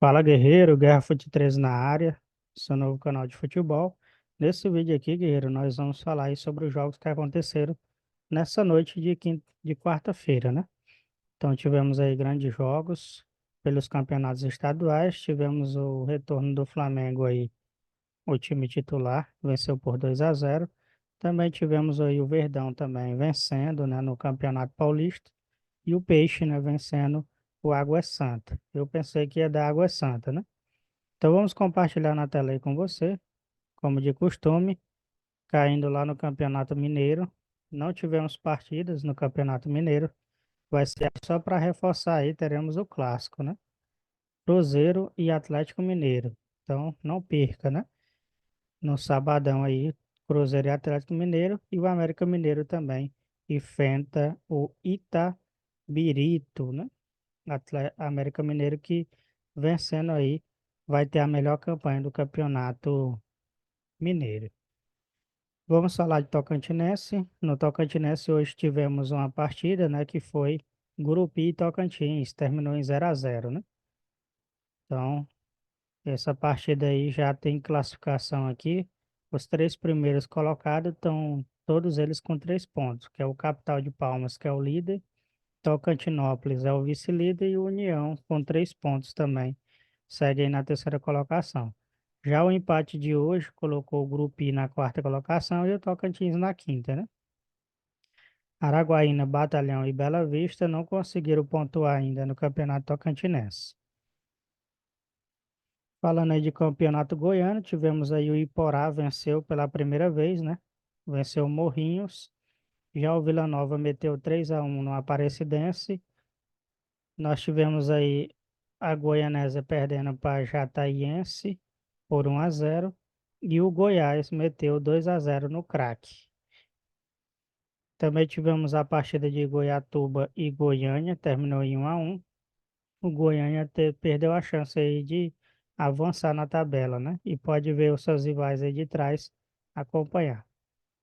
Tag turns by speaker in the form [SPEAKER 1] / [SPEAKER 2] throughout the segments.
[SPEAKER 1] Fala Guerreiro, Guerra Fute 13 na área, seu novo canal de futebol. Nesse vídeo aqui, Guerreiro, nós vamos falar aí sobre os jogos que aconteceram nessa noite de quarta-feira, né? Então tivemos aí grandes jogos pelos campeonatos estaduais, tivemos o retorno do Flamengo aí, o time titular, venceu por 2-0. Também tivemos aí o Verdão também vencendo, né, no Campeonato Paulista e o Peixe, né, vencendo o Água Santa. Eu pensei que ia dar Água Santa, né? Então vamos compartilhar na tela aí com você, como de costume, caindo lá no Campeonato Mineiro. Não tivemos partidas no Campeonato Mineiro, vai ser só para reforçar aí, teremos o clássico, né? Cruzeiro e Atlético Mineiro. Então não perca, né? No sabadão aí, Cruzeiro e Atlético Mineiro e o América Mineiro também enfrenta o Itabirito, né? América Mineiro que vencendo aí vai ter a melhor campanha do Campeonato Mineiro. Vamos falar de Tocantinense. No Tocantinense hoje tivemos uma partida, né, que foi Gurupi e Tocantins, terminou em 0-0, né? Então, essa partida aí já tem classificação aqui. Os três primeiros colocados estão todos eles com 3 pontos, que é o Capital de Palmas, que é o líder, Tocantinópolis é o vice-líder e o União com 3 pontos também. Segue aí na terceira colocação. Já o empate de hoje colocou o Grupo I na quarta colocação e o Tocantins na quinta, né? Araguaína, Batalhão e Bela Vista não conseguiram pontuar ainda no Campeonato Tocantinense. Falando aí de Campeonato Goiano, tivemos aí o Iporá venceu pela primeira vez, né? Venceu o Morrinhos. Já o Vila Nova meteu 3-1 no Aparecidense. Nós tivemos aí a Goianésia perdendo para a Jataiense por 1-0 e o Goiás meteu 2-0 no Craque. Também tivemos a partida de Goiatuba e Goiânia, terminou em 1-1. O Goiânia perdeu a chance aí de avançar na tabela, né? E pode ver os seus rivais aí de trás acompanhar.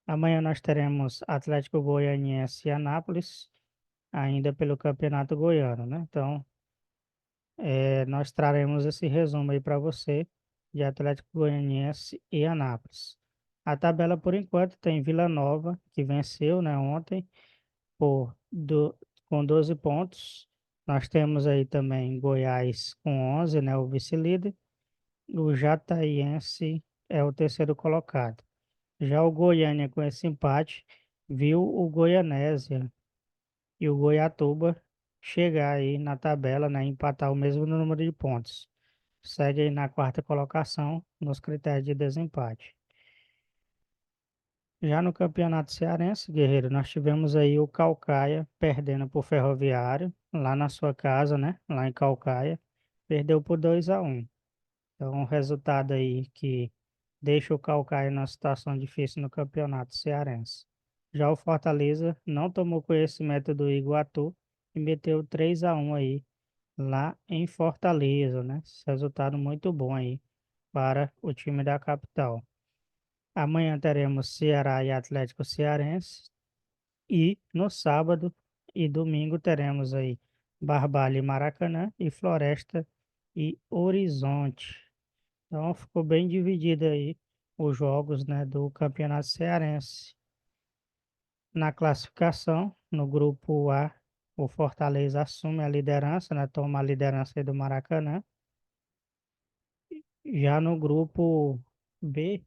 [SPEAKER 1] Amanhã nós teremos Atlético Goianiense e Anápolis, ainda pelo Campeonato Goiano, né? Então, nós traremos esse resumo aí para você de Atlético Goianiense e Anápolis. A tabela, por enquanto, tem Vila Nova, que venceu, né, ontem, por com 12 pontos. Nós temos aí também Goiás com 11, né, o vice-líder. O Jataiense é o terceiro colocado. Já o Goiânia, com esse empate, viu o Goianésia e o Goiatuba chegar aí na tabela, né, empatar o mesmo número de pontos. Segue aí na quarta colocação nos critérios de desempate. Já no Campeonato Cearense, Guerreiro, nós tivemos aí o Caucaia perdendo para o Ferroviário, lá na sua casa, né? Lá em Caucaia. Perdeu por 2-1. Então, um resultado aí que deixa o Caucaia numa situação difícil no Campeonato Cearense. Já o Fortaleza não tomou conhecimento do Iguatu e meteu 3-1 aí lá em Fortaleza, né? Esse resultado muito bom aí para o time da capital. Amanhã teremos Ceará e Atlético Cearense. E no sábado e domingo teremos aí Barbalha e Maracanã e Floresta e Horizonte. Então ficou bem dividido aí os jogos, né, do Campeonato Cearense. Na classificação, no grupo A, o Fortaleza assume a liderança, né, toma a liderança aí do Maracanã. Já no grupo B,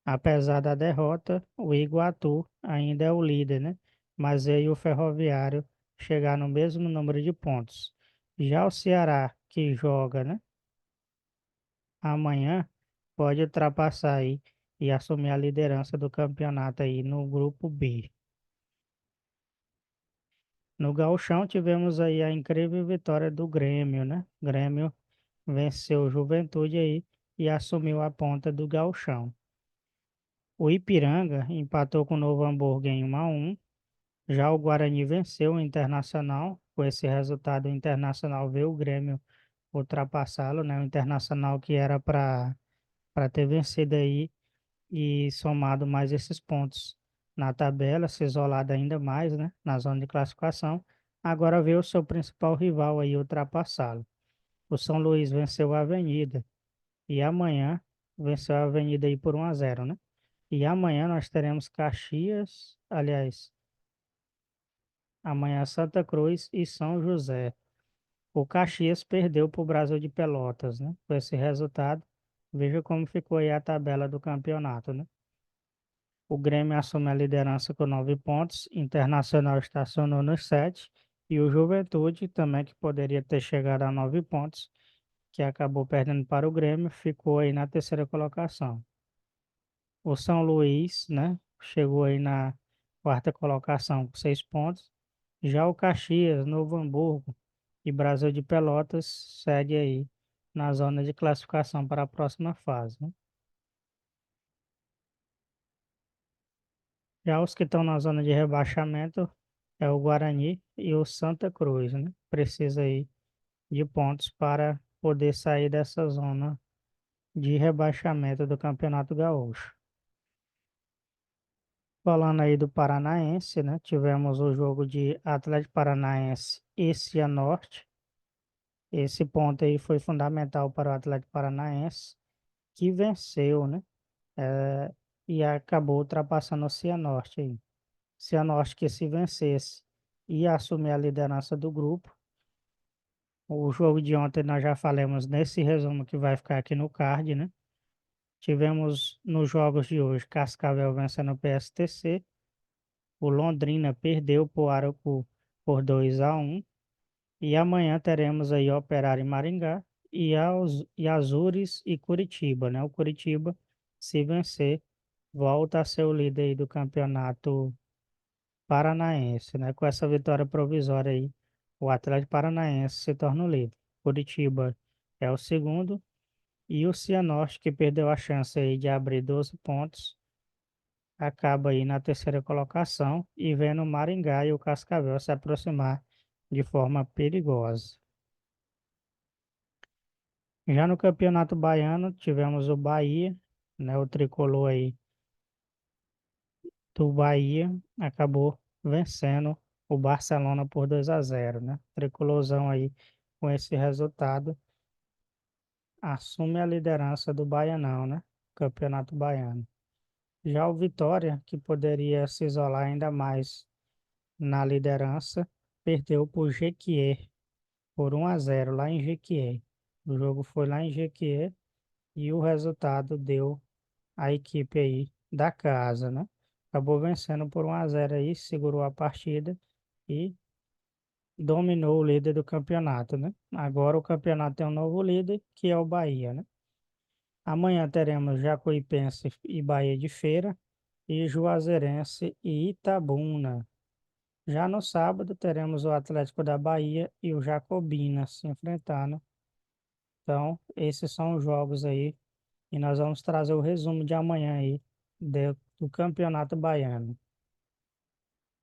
[SPEAKER 1] apesar da derrota, o Iguatu ainda é o líder, né? Mas aí o Ferroviário chegar no mesmo número de pontos. Já o Ceará, que joga, né? Amanhã, pode ultrapassar aí e assumir a liderança do campeonato aí no grupo B. No Gauchão tivemos aí a incrível vitória do Grêmio, né? Grêmio venceu o Juventude aí e assumiu a ponta do Gauchão. O Ipiranga empatou com o Novo Hamburgo em 1-1. Já o Guarani venceu o Internacional. Com esse resultado, o Internacional veio o Grêmio ultrapassá-lo, né? O Internacional que era para ter vencido aí e somado mais esses pontos na tabela, se isolado ainda mais, né? Na zona de classificação. Agora veio o seu principal rival aí ultrapassá-lo. O São Luís venceu a Avenida. E amanhã venceu a Avenida aí por 1-0, né? E amanhã nós teremos Caxias, aliás, amanhã Santa Cruz e São José. O Caxias perdeu para o Brasil de Pelotas, né? Com esse resultado, veja como ficou aí a tabela do campeonato, né? O Grêmio assume a liderança com 9 pontos, Internacional estacionou nos 7, e o Juventude, também que poderia ter chegado a 9 pontos, que acabou perdendo para o Grêmio, ficou aí na terceira colocação. O São Luís, né, chegou aí na quarta colocação com 6 pontos. Já o Caxias, Novo Hamburgo e Brasil de Pelotas segue aí na zona de classificação para a próxima fase, né? Já os que estão na zona de rebaixamento é o Guarani e o Santa Cruz, né? Precisa aí de pontos para poder sair dessa zona de rebaixamento do Campeonato Gaúcho. Falando aí do Paranaense, né? Tivemos o jogo de Atlético Paranaense e Cianorte. Esse ponto aí foi fundamental para o Atlético Paranaense, que venceu, né? E acabou ultrapassando o Cianorte aí. Cianorte que se vencesse ia assumir a liderança do grupo. O jogo de ontem nós já falamos nesse resumo que vai ficar aqui no card, né? Tivemos nos jogos de hoje Cascavel vencendo o PSTC. O Londrina perdeu para o Aracu por 2-1. E amanhã teremos aí Operário e Maringá e Azures e Curitiba, né? O Curitiba, se vencer, volta a ser o líder aí do campeonato paranaense, né? Com essa vitória provisória aí, o Atlético Paranaense se torna o líder. Curitiba é o segundo e o Cianorte, que perdeu a chance aí de abrir 12 pontos, acaba aí na terceira colocação e vendo o Maringá e o Cascavel se aproximar de forma perigosa. Já no Campeonato Baiano, tivemos o Bahia, né? O tricolor aí do Bahia acabou vencendo o Barcelona por 2-0, né? Tricolorzão aí com esse resultado assume a liderança do Baianão, né? Campeonato Baiano. Já o Vitória, que poderia se isolar ainda mais na liderança, perdeu por Jequié por 1-0 lá em Jequié. O jogo foi lá em Jequié e o resultado deu a equipe aí da casa, né? Acabou vencendo por 1-0 aí, segurou a partida e dominou o líder do campeonato, né? Agora o campeonato tem um novo líder, que é o Bahia, né? Amanhã teremos Jacuipense e Bahia de Feira e Juazeirense e Itabuna. Já no sábado teremos o Atlético da Bahia e o Jacobina se enfrentando. Então, esses são os jogos aí e nós vamos trazer o resumo de amanhã aí do Campeonato Baiano.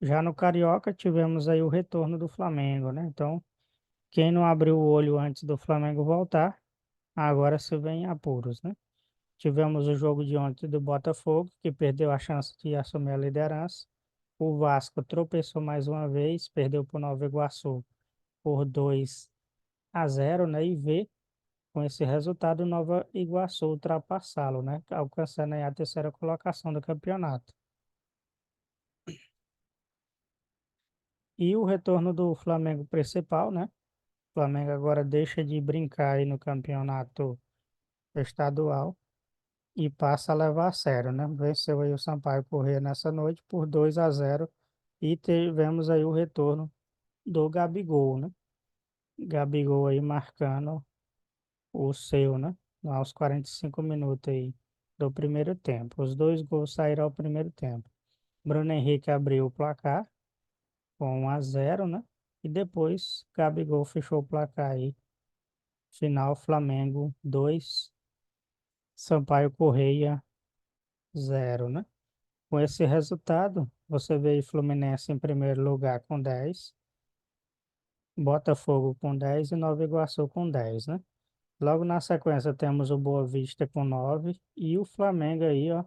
[SPEAKER 1] Já no Carioca tivemos aí o retorno do Flamengo, né? Então, quem não abriu o olho antes do Flamengo voltar, agora se vê em apuros, né? Tivemos o jogo de ontem do Botafogo, que perdeu a chance de assumir a liderança. O Vasco tropeçou mais uma vez, perdeu para o Nova Iguaçu por 2-0, né? E vê com esse resultado o Nova Iguaçu ultrapassá-lo, né? Alcançando aí a terceira colocação do campeonato. E o retorno do Flamengo principal, né? O Flamengo agora deixa de brincar aí no campeonato estadual e passa a levar a sério, né? Venceu aí o Sampaio Corrêa nessa noite por 2-0 e tivemos aí o retorno do Gabigol, né? Gabigol aí marcando o seu, né? Aos 45 minutos aí do primeiro tempo. Os dois gols saíram ao primeiro tempo. Bruno Henrique abriu o placar com 1-0, né? E depois Gabigol fechou o placar aí. Final Flamengo 2, Sampaio Correia 0, né? Com esse resultado, você vê Fluminense em primeiro lugar com 10, Botafogo com 10 e Nova Iguaçu com 10, né? Logo na sequência temos o Boa Vista com 9 e o Flamengo aí, ó,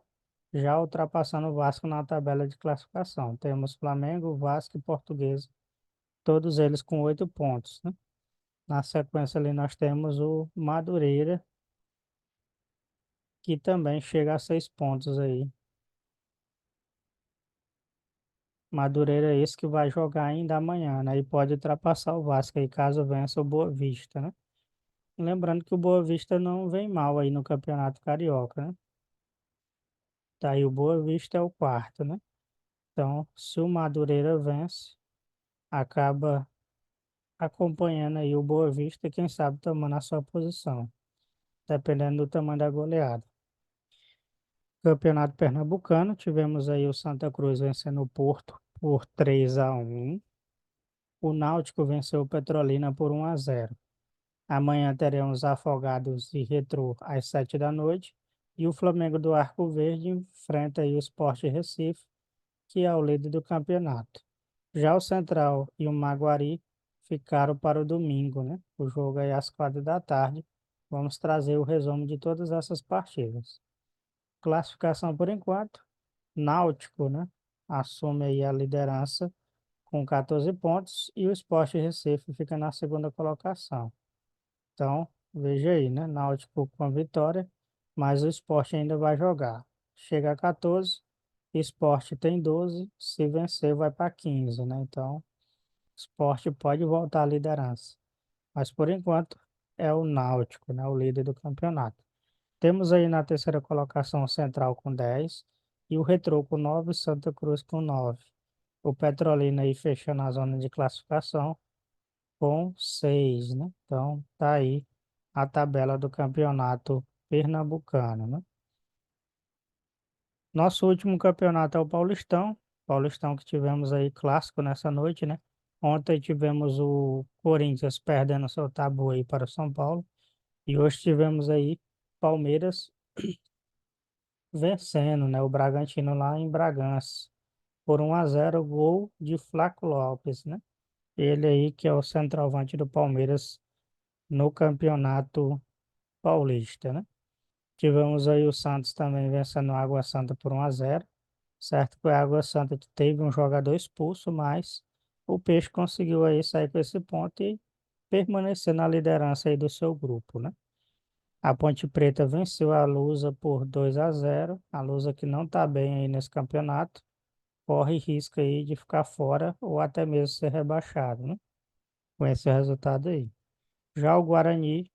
[SPEAKER 1] já ultrapassando o Vasco na tabela de classificação. Temos Flamengo, Vasco e Portuguesa, todos eles com 8 pontos, né? Na sequência ali nós temos o Madureira, que também chega a 6 pontos aí. Madureira é esse que vai jogar ainda amanhã, né? E pode ultrapassar o Vasco aí, caso vença o Boa Vista, né? Lembrando que o Boa Vista não vem mal aí no Campeonato Carioca, né? Tá aí o Boa Vista é o quarto, né? Então, se o Madureira vence, acaba acompanhando aí o Boa Vista, quem sabe tomando a sua posição, dependendo do tamanho da goleada. Campeonato Pernambucano, tivemos aí o Santa Cruz vencendo o Porto por 3-1. O Náutico venceu o Petrolina por 1-0. Amanhã teremos Afogados e Retrô às 7 da noite. E o Flamengo do Arco Verde enfrenta aí o Sport Recife, que é o líder do campeonato. Já o Central e o Maguari ficaram para o domingo, né? O jogo aí às 4 da tarde. Vamos trazer o resumo de todas essas partidas. Classificação por enquanto. Náutico, né? Assume aí a liderança com 14 pontos e o Sport Recife fica na segunda colocação. Então, veja aí, né? Náutico com a vitória, mas o Sport ainda vai jogar. Chega a 14, Sport tem 12, se vencer vai para 15, né? Então, o Sport pode voltar à liderança. Mas por enquanto é o Náutico, né? O líder do campeonato. Temos aí na terceira colocação o Central com 10 e o Retrô com 9, Santa Cruz com 9. O Petrolina aí fechando a zona de classificação com 6, né? Então, tá aí a tabela do campeonato pernambucano, né? Nosso último campeonato é o Paulistão. Paulistão que tivemos aí clássico nessa noite, né? Ontem tivemos o Corinthians perdendo seu tabu aí para o São Paulo. E hoje tivemos aí Palmeiras vencendo, né? O Bragantino lá em Bragança por 1-0, gol de Flaco Lopes, né? Ele aí que é o centroavante do Palmeiras no Campeonato Paulista, né? Tivemos aí o Santos também vencendo o Água Santa por 1-0. Certo que o Água Santa teve um jogador expulso, mas o Peixe conseguiu aí sair com esse ponto e permanecer na liderança aí do seu grupo, né? A Ponte Preta venceu a Lusa por 2-0. A Lusa que não está bem aí nesse campeonato, corre risco aí de ficar fora ou até mesmo ser rebaixado, né? Com esse resultado aí. Já o Guarani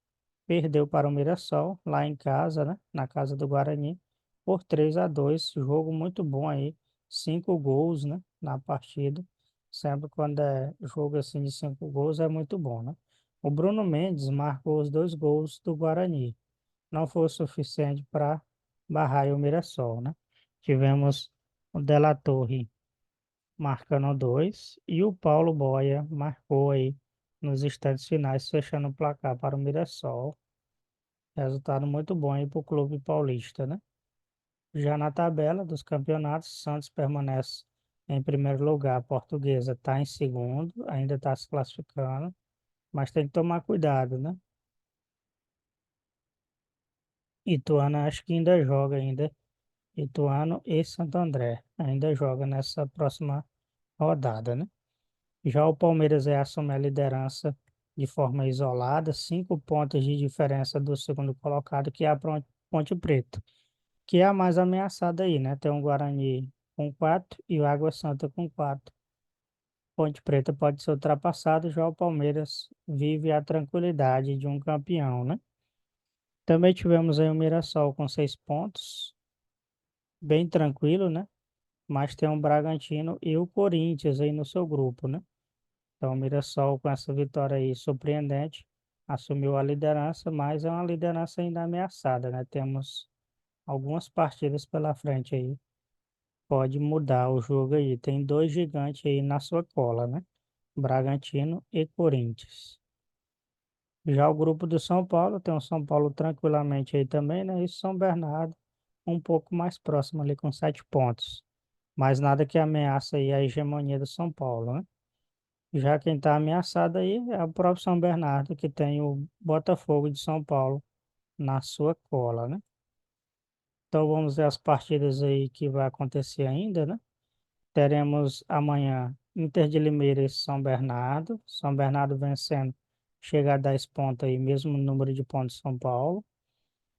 [SPEAKER 1] perdeu para o Mirassol, lá em casa, né? Na casa do Guarani, por 3-2. Jogo muito bom aí. 5 gols, né? Na partida. Sempre quando é jogo assim de 5 gols é muito bom, né? O Bruno Mendes marcou os 2 gols do Guarani. Não foi o suficiente para barrar o Mirassol, né? Tivemos o Della Torre marcando 2 e o Paulo Boia marcou aí nos instantes finais, fechando o placar para o Mirassol. Resultado muito bom aí para o clube paulista, né? Já na tabela dos campeonatos, Santos permanece em primeiro lugar, a Portuguesa está em segundo, ainda está se classificando, mas tem que tomar cuidado, né? Ituano acho que ainda joga ainda. Ituano e Santo André ainda joga nessa próxima rodada, né? Já o Palmeiras assume a liderança de forma isolada, 5 pontos de diferença do segundo colocado, que é a Ponte Preta, que é a mais ameaçada aí, né? Tem o Guarani com 4 e o Água Santa com 4. Ponte Preta pode ser ultrapassado, já o Palmeiras vive a tranquilidade de um campeão, né? Também tivemos aí o Mirassol com 6 pontos, bem tranquilo, né? Mas tem o Bragantino e o Corinthians aí no seu grupo, né? Então o Mirassol com essa vitória aí surpreendente assumiu a liderança, mas é uma liderança ainda ameaçada, né? Temos algumas partidas pela frente aí. Pode mudar o jogo aí. Tem dois gigantes aí na sua cola, né? Bragantino e Corinthians. Já o grupo do São Paulo, tem o São Paulo tranquilamente aí também, né? E São Bernardo um pouco mais próximo ali com 7 pontos. Mas nada que ameaça aí a hegemonia do São Paulo, né? Já quem está ameaçado aí é o próprio São Bernardo, que tem o Botafogo de São Paulo na sua cola, né? Então vamos ver as partidas aí que vai acontecer ainda, né? Teremos amanhã Inter de Limeira e São Bernardo. São Bernardo vencendo chega a 10 pontos aí, mesmo número de pontos de São Paulo.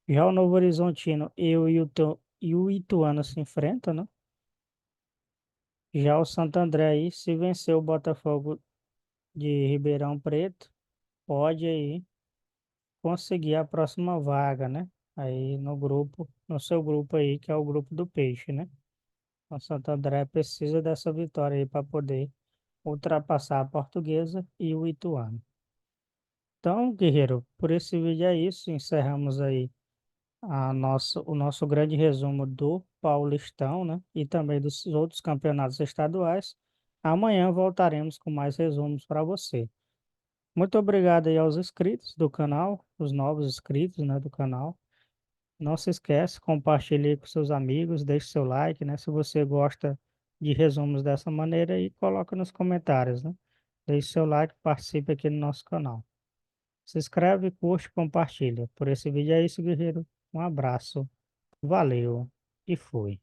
[SPEAKER 1] Já o Novo Horizontino e o Ituano se enfrentam, né? Já o Santo André aí, se vencer o Botafogo de Ribeirão Preto, pode aí conseguir a próxima vaga, né? Aí no grupo, no seu grupo aí, que é o grupo do Peixe, né? O Santo André precisa dessa vitória aí para poder ultrapassar a Portuguesa e o Ituano. Então, guerreiro, por esse vídeo é isso. Encerramos aí o nosso grande resumo do Paulistão, né? E também dos outros campeonatos estaduais. Amanhã voltaremos com mais resumos para você. Muito obrigado aí aos inscritos do canal, os novos inscritos, né, do canal. Não se esquece, compartilhe aí com seus amigos, deixe seu like, né? Se você gosta de resumos dessa maneira e coloca nos comentários, né? Deixe seu like, participe aqui no nosso canal. Se inscreve, curte, compartilha. Por esse vídeo é isso, guerreiro. Um abraço, valeu e fui.